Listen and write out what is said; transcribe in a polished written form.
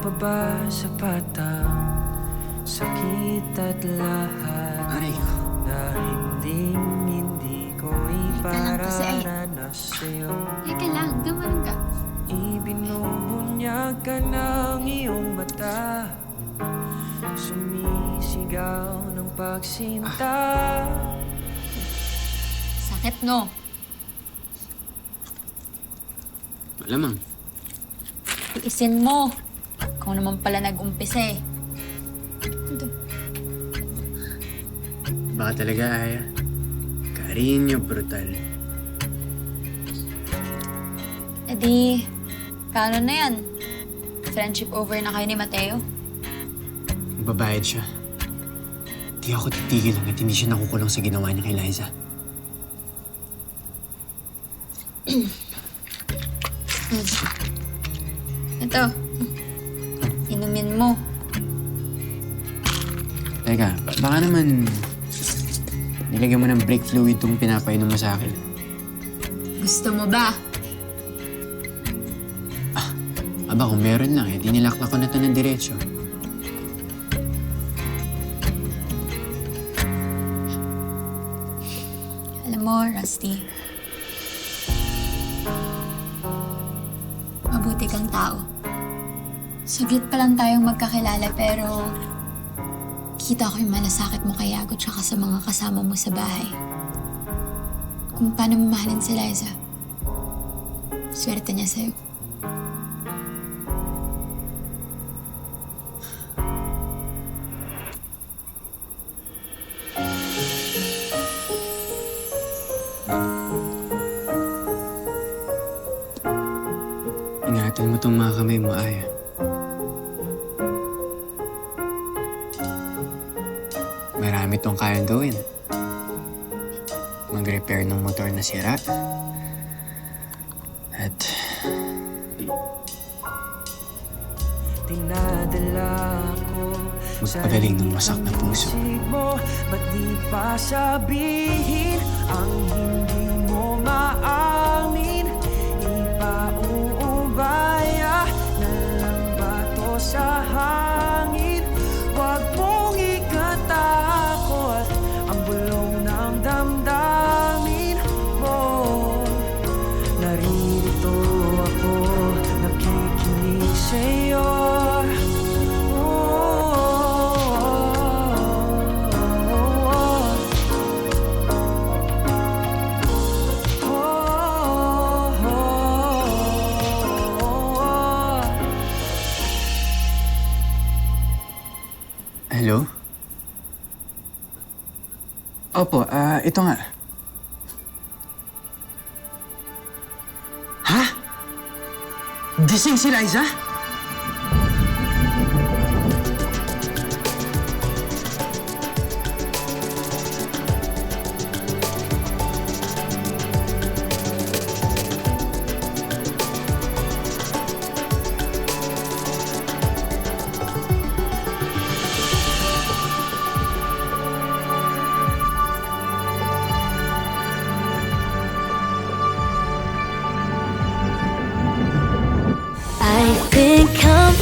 pa ba sapat ang sakit at lahat Aray ko. na hindi ko ipararanas sa'yo? Teka lang, gumanon ka. Ibinubunyag ka ng iyong mata, sumisigaw ng pagsinta. Sakit, no? Malamang. Iisin mo. Ikaw naman pala nag-umpisa eh. Baka talaga, Aya. Cariño brutal. E di, paano na yan? Friendship over na kayo ni Mateo? Magbabayad siya. Di ako titigil hanggat hindi siya nakukulong sa ginawa niya kay Liza. Ito. Inumin mo. Teka, baka naman nilagyan mo ng brake fluid tong pinapainom mo sa akin. Gusto mo ba? Aba, kung meron lang, di nilakla ko na ito ng diretsyo. Alam mo, Rusty. Mabuti kang tao. Saglit pa lang tayong magkakilala pero kita ko yung malasakit mo kay Yago tsaka sa mga kasama mo sa bahay. Kung paano mo mahalin si Liza. Swerte niya sa'yo. Ingatan mo tong mga kamay mo, Aya. Marami tong kayang gawin. Mag-repair ng motor na sira. At Dinadala ko magpagaling ng wasak na puso. mo, ba't di pa sabihin ang hindi mo maamin? Ipauubaya na lang ba to sa hangin? Huwag mong ikatakot ang bulong ng damdamin mo. Naririto ako, nakikinig sa'yo. Hello? Opo, ito nga. Ha? Gising si Liza? I think I'm